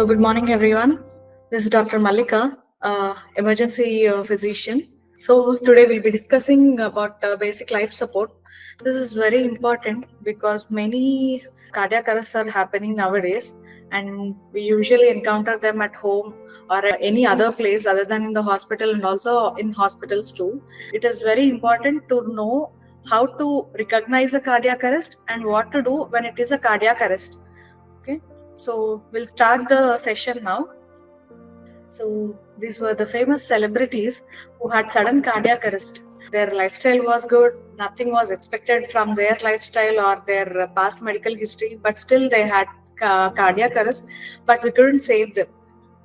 So, good morning, everyone. This is Dr. Malika, emergency physician. So, today we'll be discussing about basic life support. This is very important because many cardiac arrests are happening nowadays, and we usually encounter them at home or any other place other than in the hospital, and also in hospitals too. It is very important to know how to recognize a cardiac arrest and what to do when it is a cardiac arrest. Okay. So we'll start the session now. So these were the famous celebrities who had sudden cardiac arrest. Their lifestyle was good, nothing was expected from their lifestyle or their past medical history, but still they had cardiac arrest, but we couldn't save them.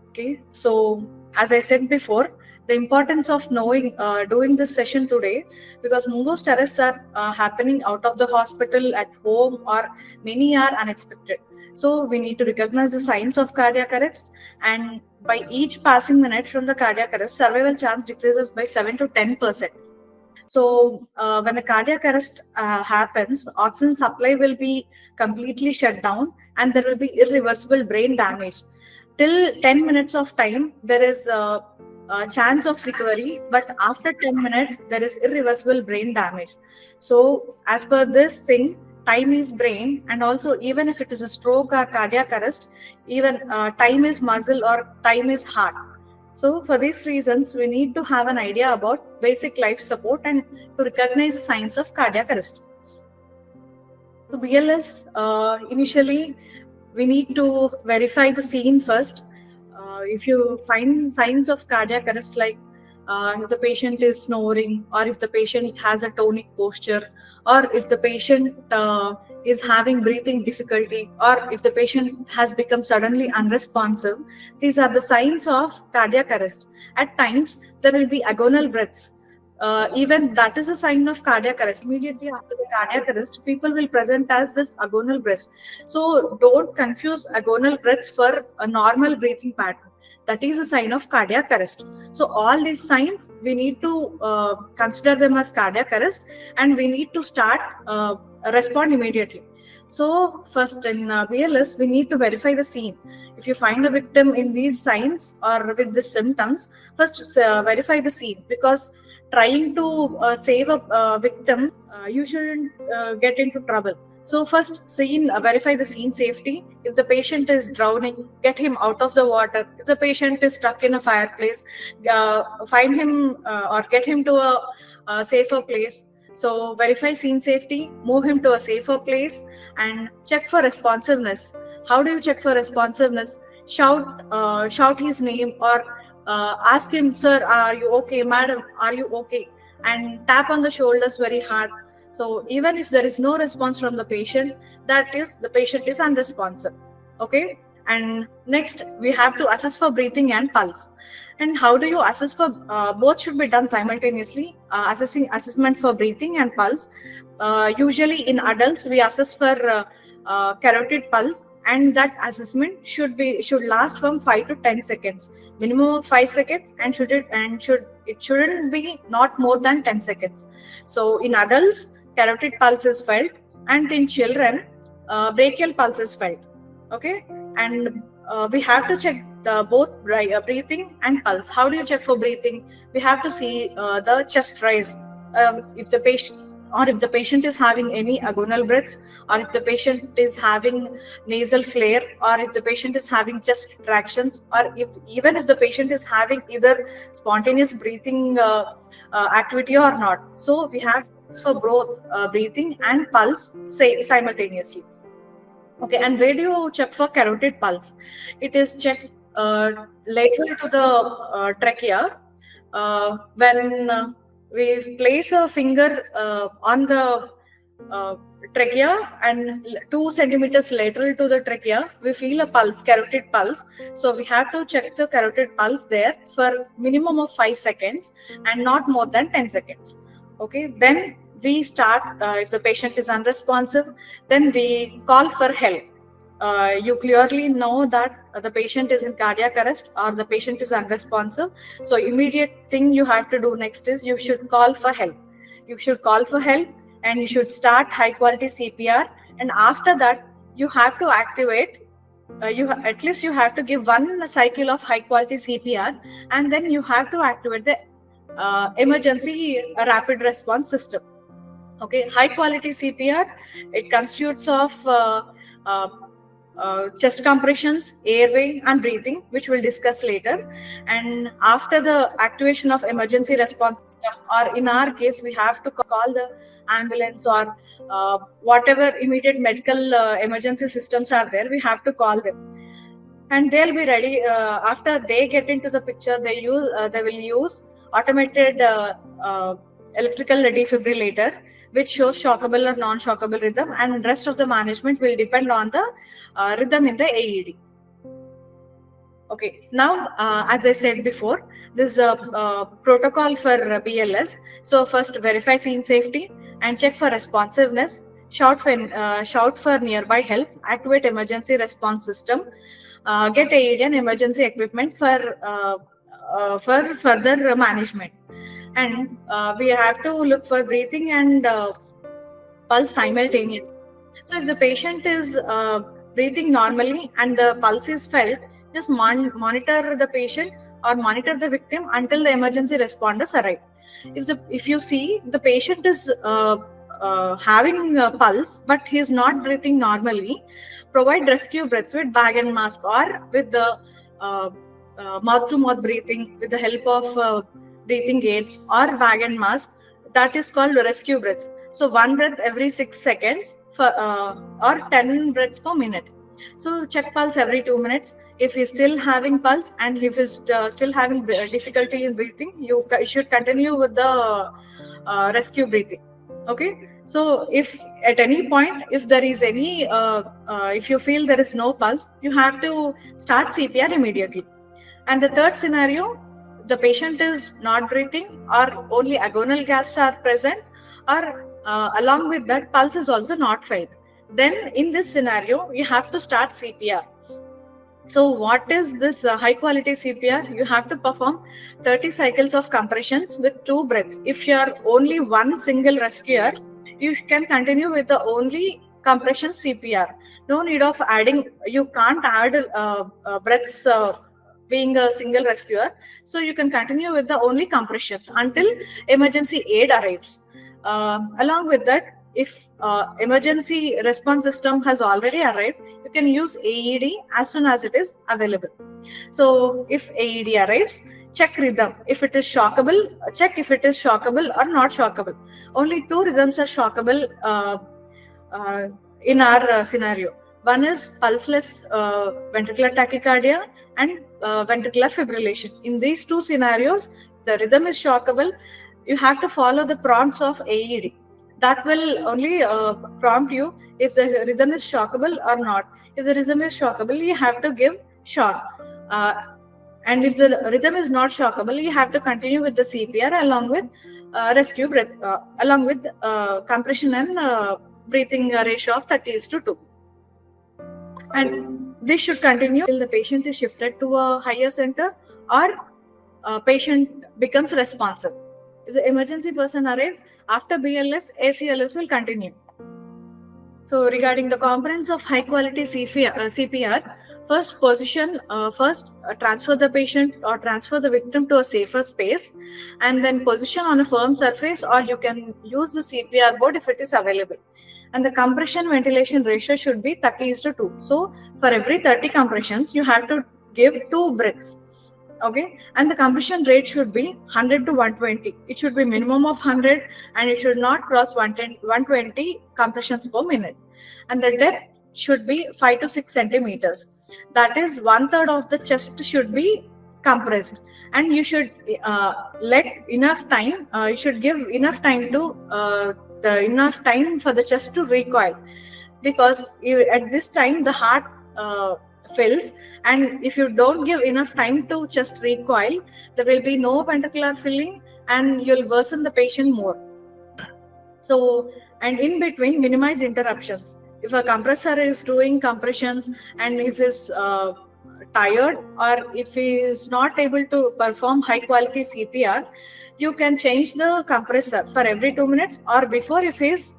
Okay, so as I said before, the importance of knowing doing this session today, because most arrests are happening out of the hospital, at home, or many are unexpected. So we need to recognize the signs of cardiac arrest, and by each passing minute from the cardiac arrest, survival chance decreases by 7 to 10%. So when a cardiac arrest happens, oxygen supply will be completely shut down and there will be irreversible brain damage. Till 10 minutes of time, there is a chance of recovery, but after 10 minutes, there is irreversible brain damage. So as per this thing, time is brain, and also even if it is a stroke or cardiac arrest, even time is muscle or time is heart. So for these reasons, we need to have an idea about basic life support and to recognize the signs of cardiac arrest. To BLS, initially, we need to verify the scene first. If you find signs of cardiac arrest, like if the patient is snoring, or if the patient has a tonic posture, or if the patient is having breathing difficulty, or if the patient has become suddenly unresponsive, these are the signs of cardiac arrest. At times, there will be agonal breaths. Even that is a sign of cardiac arrest. Immediately after the cardiac arrest, people will present as this agonal breath. So don't confuse agonal breaths for a normal breathing pattern. That is a sign of cardiac arrest. So all these signs, we need to consider them as cardiac arrest, and we need to start respond immediately. So first in BLS, we need to verify the scene. If you find a victim in these signs or with the symptoms, first verify the scene, because trying to save a victim, you shouldn't get into trouble. So first, verify the scene safety. If the patient is drowning, get him out of the water. If the patient is stuck in a fireplace, find him or get him to a safer place. So verify scene safety, move him to a safer place, and check for responsiveness. How do you check for responsiveness? Shout his name, or ask him, "Sir, are you okay? Madam, are you okay?" And tap on the shoulders very hard. So even if there is no response from the patient, that is, the patient is unresponsive. Okay. And next, we have to assess for breathing and pulse. And how do you assess for both? Should be done simultaneously. Assessment for breathing and pulse. Usually in adults, we assess for carotid pulse, and that assessment should last from 5 to 10 seconds, minimum of 5 seconds, and it shouldn't be not more than 10 seconds. So in adults, carotid pulse is felt, and in children, brachial pulse is felt. Okay, and we have to check both breathing and pulse. How do you check for breathing? We have to see the chest rise. If the patient is having any agonal breaths, or if the patient is having nasal flare, or if the patient is having chest contractions, or even if the patient is having either spontaneous breathing activity or not. So we have for both breathing and pulse simultaneously. Okay, and where do you check for carotid pulse? It is checked lateral to the trachea. When we place a finger on the trachea and 2 centimeters lateral to the trachea, we feel a pulse, carotid pulse. So we have to check the carotid pulse there for minimum of 5 seconds and not more than 10 seconds. Okay, then we start, if the patient is unresponsive, then we call for help. You clearly know that the patient is in cardiac arrest or the patient is unresponsive. So immediate thing you have to do next is you should call for help. You should call for help, and you should start high quality CPR. And after that, you have to activate at least you have to give one cycle of high quality CPR, and then you have to activate the emergency rapid response system. Okay, high quality CPR, it constitutes of chest compressions, airway, and breathing, which we'll discuss later. And after the activation of emergency response system, or in our case, we have to call the ambulance or whatever immediate medical emergency systems are there, we have to call them. And they'll be ready. After they get into the picture, they will use automated electrical defibrillator, which shows shockable or non-shockable rhythm, and rest of the management will depend on the rhythm in the AED. Okay, now as I said before, this is a protocol for BLS. So first, verify scene safety and check for responsiveness. Shout for nearby help. Activate emergency response system. Get AED and emergency equipment for further management. And we have to look for breathing and pulse simultaneously. So if the patient is breathing normally and the pulse is felt, just monitor the patient or monitor the victim until the emergency responders arrive. If you see the patient is having a pulse but he is not breathing normally, provide rescue breaths with bag and mask, or with the mouth-to-mouth breathing with the help of breathing aids or bag and mask. That is called rescue breaths. So 1 breath every 6 seconds or 10 breaths per minute. So check pulse every 2 minutes. If he's still having pulse and if he's still having difficulty in breathing, you should continue with the rescue breathing. Okay. So if at any point, if there is any, if you feel there is no pulse, you have to start CPR immediately. And the third scenario, the patient is not breathing or only agonal gasps are present, or along with that pulse is also not felt. Then in this scenario, you have to start CPR. So what is this high quality CPR? You have to perform 30 cycles of compressions with 2 breaths. If you are only one single rescuer, you can continue with the only compression CPR. No need of adding, you can't add breaths being a single rescuer. So you can continue with the only compressions until emergency aid arrives. Along with that, if emergency response system has already arrived, you can use AED as soon as it is available. So if AED arrives, check rhythm. If it is shockable, check if it is shockable or not shockable. Only 2 rhythms are shockable in our scenario. One is pulseless ventricular tachycardia and ventricular fibrillation. In these 2 scenarios, the rhythm is shockable. You have to follow the prompts of AED. That will only prompt you if the rhythm is shockable or not. If the rhythm is shockable, you have to give shock. And if the rhythm is not shockable, you have to continue with the CPR along with rescue breath, along with compression and breathing ratio of 30:2. And this should continue till the patient is shifted to a higher center or patient becomes responsive. If the emergency person arrives, after BLS, ACLS will continue. So regarding the components of high quality CPR, first transfer the patient or transfer the victim to a safer space, and then position on a firm surface, or you can use the CPR board if it is available. And the compression ventilation ratio should be 30:2. So for every 30 compressions, you have to give 2 breaths. Okay, and the compression rate should be 100 to 120. It should be minimum of 100 and it should not cross 120 compressions per minute. And the depth should be 5 to 6 centimeters. That is 1/3 of the chest should be compressed. And you should let enough time, you should give enough time to enough time for the chest to recoil, because at this time the heart fills, and if you don't give enough time to just recoil, there will be no ventricular filling and you'll worsen the patient more. So, and in between, minimize interruptions. If a compressor is doing compressions and if he's tired or if he is not able to perform high quality CPR, you can change the compressor for every 2 minutes or before if he is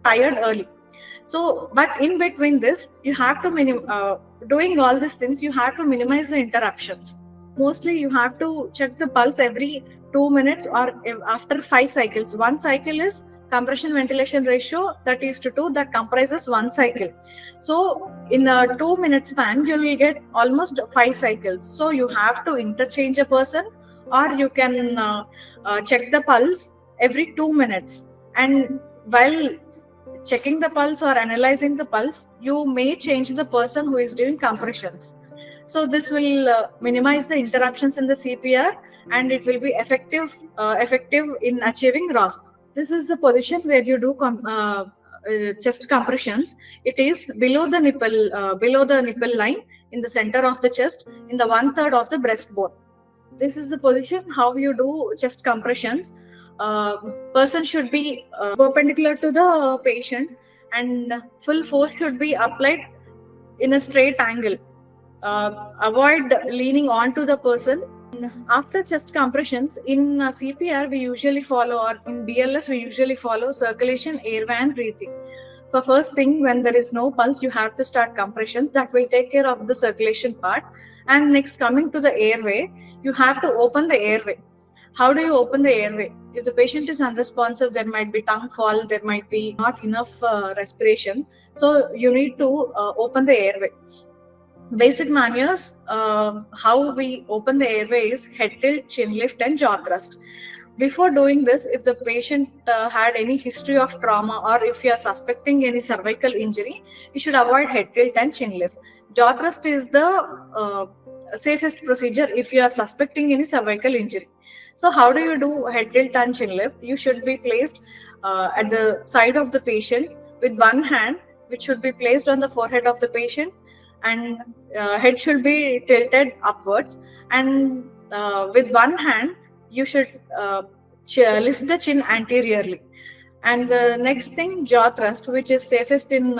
tired early. So, but in between this, you have to doing all these things, you have to minimize the interruptions. Mostly you have to check the pulse every 2 minutes or after 5 cycles. One cycle is compression ventilation ratio, that is to 2, that comprises one cycle. So in a 2 minute span, you will get almost 5 cycles. So you have to interchange a person, or you can check the pulse every 2 minutes. And while checking the pulse or analyzing the pulse, you may change the person who is doing compressions. So this will minimize the interruptions in the CPR, and it will be effective in achieving ROSC. This is the position where you do chest compressions. It is below the nipple line, in the center of the chest, in the 1/3 of the breastbone. This is the position how you do chest compressions. Person should be perpendicular to the patient, and full force should be applied in a straight angle. Avoid leaning onto the person. After chest compressions, in CPR we usually follow, or in BLS we usually follow circulation, airway and breathing. So first thing, when there is no pulse, you have to start compressions. That will take care of the circulation part. And next, coming to the airway, you have to open the airway. How do you open the airway? If the patient is unresponsive, there might be tongue fall, there might be not enough respiration. So you need to open the airway. Basic manners, how we open the airway is head tilt, chin lift and jaw thrust. Before doing this, if the patient had any history of trauma, or if you are suspecting any cervical injury, you should avoid head tilt and chin lift. Jaw thrust is the safest procedure if you are suspecting any cervical injury. So how do you do head tilt and chin lift? You should be placed at the side of the patient with one hand, which should be placed on the forehead of the patient, and head should be tilted upwards, and with one hand you should lift the chin anteriorly. And the next thing, jaw thrust, which is safest in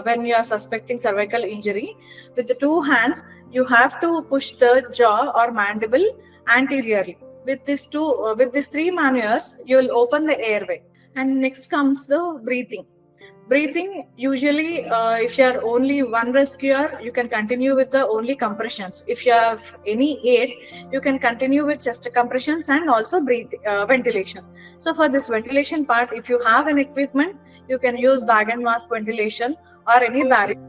when you are suspecting cervical injury. With the two hands, you have to push the jaw or mandible anteriorly. With these three maneuvers, you will open the airway. And next comes the breathing. Breathing, usually if you are only one rescuer, you can continue with the only compressions. If you have any aid, you can continue with chest compressions and also ventilation. So for this ventilation part, if you have an equipment, you can use bag and mask ventilation or any barrier.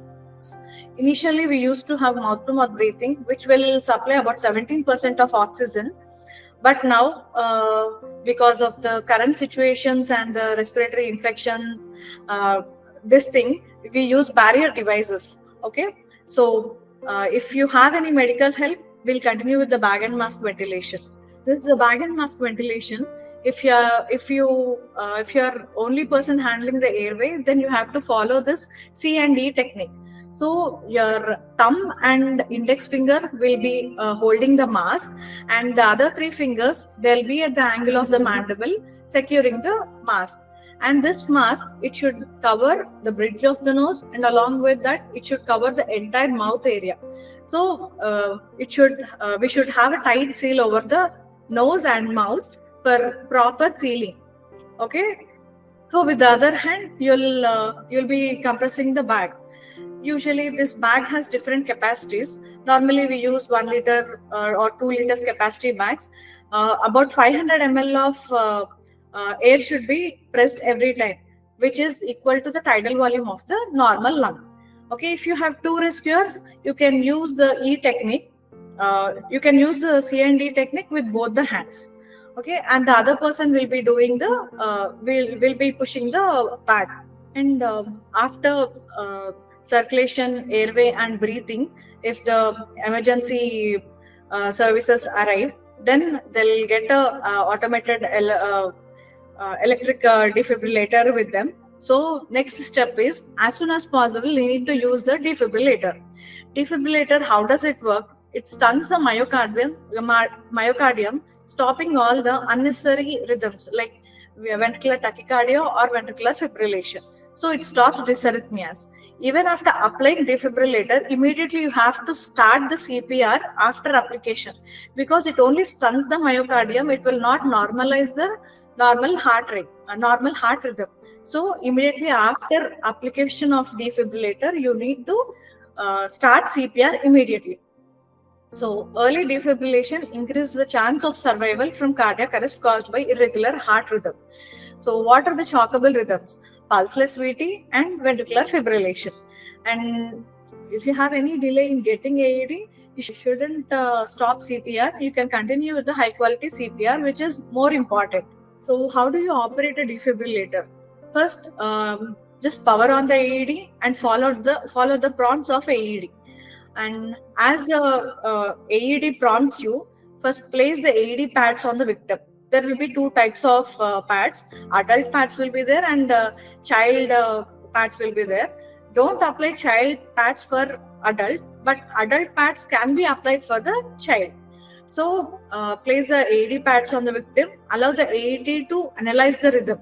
Initially, we used to have mouth-to-mouth breathing, which will supply about 17% of oxygen. But now, because of the current situations and the respiratory infection, we use barrier devices. Okay, so if you have any medical help, we'll continue with the bag and mask ventilation. This is the bag and mask ventilation. If you are only person handling the airway, then you have to follow this C&D technique. So your thumb and index finger will be holding the mask, and the other three fingers, they'll be at the angle of the mandible, securing the mask. And this mask, it should cover the bridge of the nose, and along with that, it should cover the entire mouth area. So we should have a tight seal over the nose and mouth for proper sealing. Okay. So with the other hand, you'll be compressing the bag. Usually this bag has different capacities. Normally we use 1 liter or 2 liters capacity bags. About 500 ml of air should be pressed every time, which is equal to the tidal volume of the normal lung. Okay, if you have two rescuers, you can use the E technique. You can use the C&D technique with both the hands. Okay, and the other person will be doing the will be pushing the bag. And after circulation, airway and breathing, if the emergency services arrive, then they'll get a automated electric defibrillator with them. So next step is, as soon as possible, you need to use the defibrillator. Defibrillator, how does it work? It stuns the myocardium, stopping all the unnecessary rhythms like ventricular tachycardia or ventricular fibrillation. So it stops dysarrhythmias. Even after applying defibrillator, immediately you have to start the CPR after application, because it only stuns the myocardium. It will not normalize the normal heart rate, normal heart rhythm. So immediately after application of defibrillator, you need to start CPR immediately. So early defibrillation increases the chance of survival from cardiac arrest caused by irregular heart rhythm. So what are the shockable rhythms? Pulseless VT and ventricular fibrillation. And if you have any delay in getting AED, you shouldn't stop CPR. You can continue with the high quality CPR, which is more important. So how do you operate a defibrillator? First, just power on the AED and follow the prompts of AED. And as the AED prompts you, first place the AED pads on the victim. There will be two types of pads. Adult pads will be there and child pads will be there. Don't apply child pads for adult, but adult pads can be applied for the child. So place the AED pads on the victim, allow the AED to analyze the rhythm.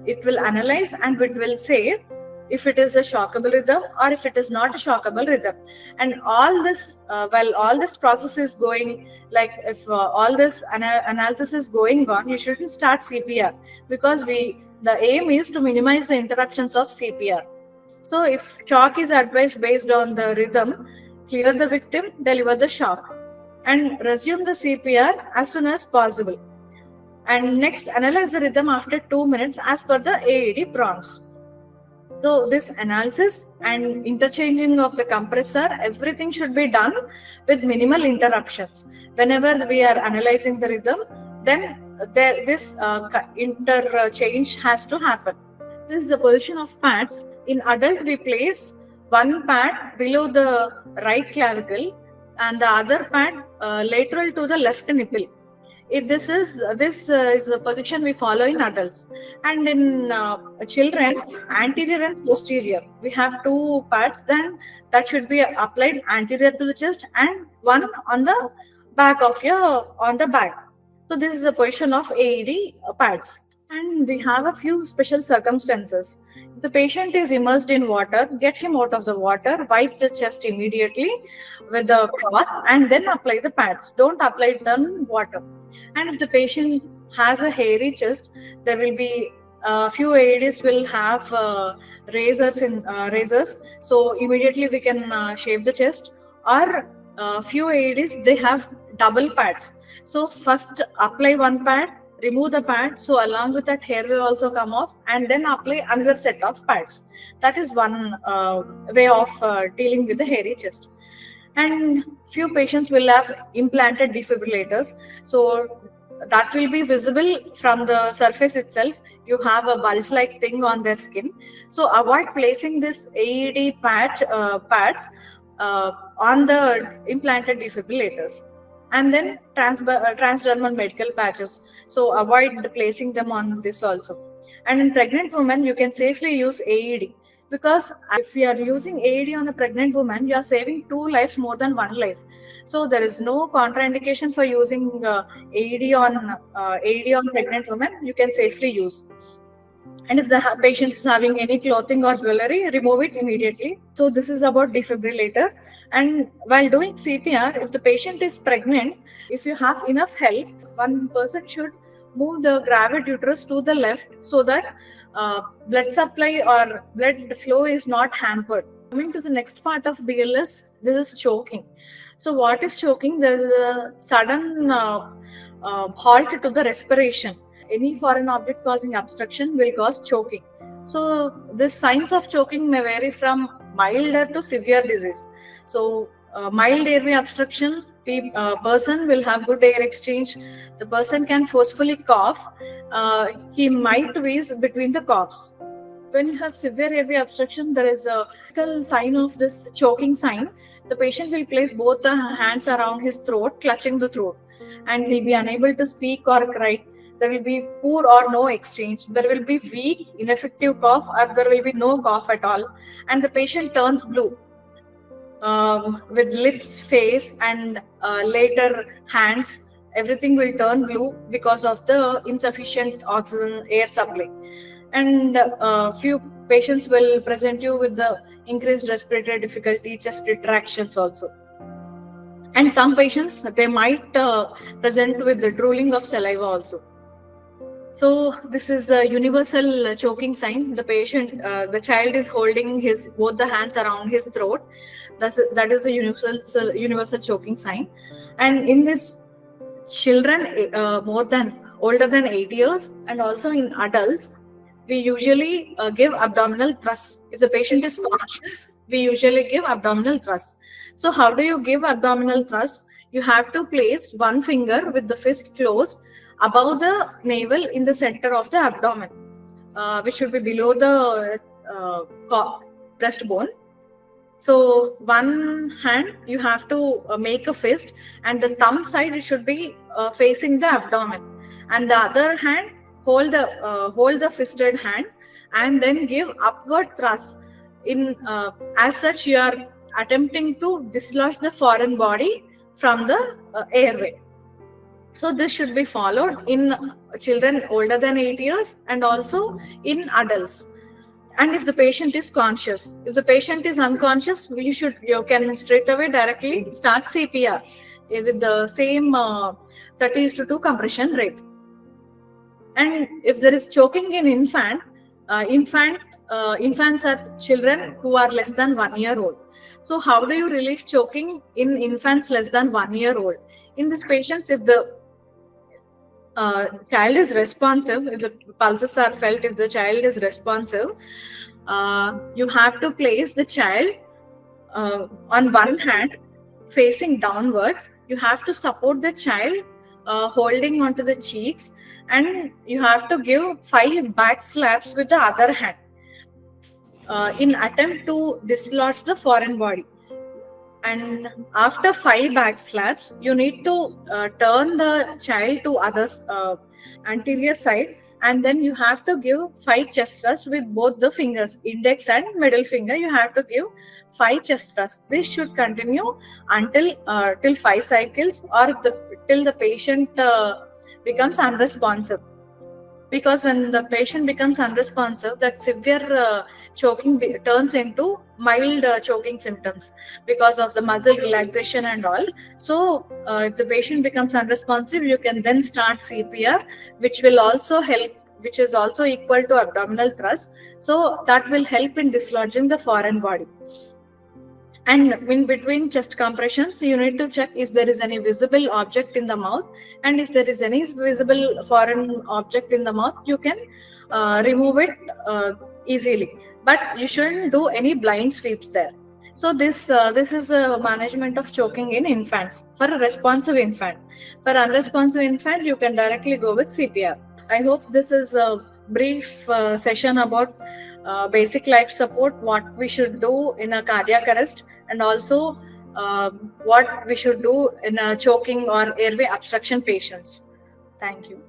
It will analyze and it will say if it is a shockable rhythm or if it is not a shockable rhythm. And all this, while all this process is going, like if all this analysis is going on, you shouldn't start CPR because the aim is to minimize the interruptions of CPR. So if shock is advised based on the rhythm, clear the victim, deliver the shock, and resume the CPR as soon as possible. And next, analyze the rhythm after 2 minutes as per the AED prompts. So this analysis and interchanging of the compressor, everything should be done with minimal interruptions. Whenever we are analyzing the rhythm, then this interchange has to happen. This is the position of pads. In adult, we place one pad below the right clavicle and the other pad lateral to the left nipple. This is the position we follow in adults, and in children, anterior and posterior. We have two pads, then that should be applied anterior to the chest and one on the back of on the back. So this is the position of AED pads. And we have a few special circumstances. If the patient is immersed in water, get him out of the water, wipe the chest immediately with the cloth and then apply the pads. Don't apply it on water. And if the patient has a hairy chest, there will be a few AEDs will have razors. So immediately we can shave the chest, or few AEDs, they have double pads. So first apply one pad, remove the pad, so along with that hair will also come off, and then apply another set of pads. That is one way of dealing with the hairy chest. And few patients will have implanted defibrillators, so that will be visible from the surface itself. You have a bulge like thing on their skin, so avoid placing this AED pads on the implanted defibrillators. And then transdermal medical patches, so avoid placing them on this also. And in pregnant women, you can safely use AED, because if you are using AED on a pregnant woman, you are saving 2 lives more than 1 life. So there is no contraindication for using AED on pregnant women. You can safely use. And if the patient is having any clothing or jewelry, remove it immediately. So this is about defibrillator. And while doing CPR, if the patient is pregnant, if you have enough help, one person should move the gravid uterus to the left so that blood supply or blood flow is not hampered. Coming to the next part of BLS, this is choking. So what is choking? There is a sudden halt to the respiration. Any foreign object causing obstruction will cause choking. So the signs of choking may vary from milder to severe disease. So mild airway obstruction, person will have good air exchange. The person can forcefully cough. He might wheeze between the coughs. When you have severe airway obstruction, there is a typical sign of this choking sign. The patient will place both the hands around his throat, clutching the throat, and he'll be unable to speak or cry. There will be poor or no exchange. There will be weak, ineffective cough, or there will be no cough at all. And the patient turns blue with lips, face, and later hands. Everything will turn blue because of the insufficient oxygen air supply. And few patients will present you with the increased respiratory difficulty, chest retractions also. And some patients, they might present with the drooling of saliva also. So this is the universal choking sign. The patient, the child is holding both the hands around his throat. That is a universal choking sign. And in this children older than 8 years, and also in adults, we usually give abdominal thrust. If the patient is conscious, we usually give abdominal thrust. So how do you give abdominal thrust? You have to place one finger with the fist closed above the navel in the center of the abdomen, which should be below the breastbone. So one hand you have to make a fist, and the thumb side it should be facing the abdomen, and the other hand hold the fisted hand, and then give upward thrust. In as such, you are attempting to dislodge the foreign body from the airway. So this should be followed in children older than 8 years and also in adults. And if the patient is conscious, if the patient is unconscious, you can straight away directly start CPR with the same 30:2 compression rate. And if there is choking in infants are children who are less than 1 year old. So how do you relieve choking in infants less than 1 year old? In these patients, if the child is responsive, if the pulses are felt, if the child is responsive, you have to place the child on one hand facing downwards. You have to support the child holding onto the cheeks, and you have to give 5 back slaps with the other hand in attempt to dislodge the foreign body. And after 5 back slaps, you need to turn the child to others anterior side, and then you have to give 5 chest thrusts with both the fingers, index and middle finger. You have to give 5 chest thrusts. This should continue until till 5 cycles, or till the patient becomes unresponsive. Because when the patient becomes unresponsive, that severe choking turns into mild choking symptoms because of the muscle relaxation and all. So if the patient becomes unresponsive, you can then start CPR, which will also help, which is also equal to abdominal thrust. So that will help in dislodging the foreign body. And in between chest compressions, you need to check if there is any visible object in the mouth, and if there is any visible foreign object in the mouth, you can remove it easily. But you shouldn't do any blind sweeps there. So this is a management of choking in infants for a responsive infant. For unresponsive infant, you can directly go with CPR. I hope this is a brief session about basic life support, what we should do in a cardiac arrest, and also what we should do in a choking or airway obstruction patients. Thank you.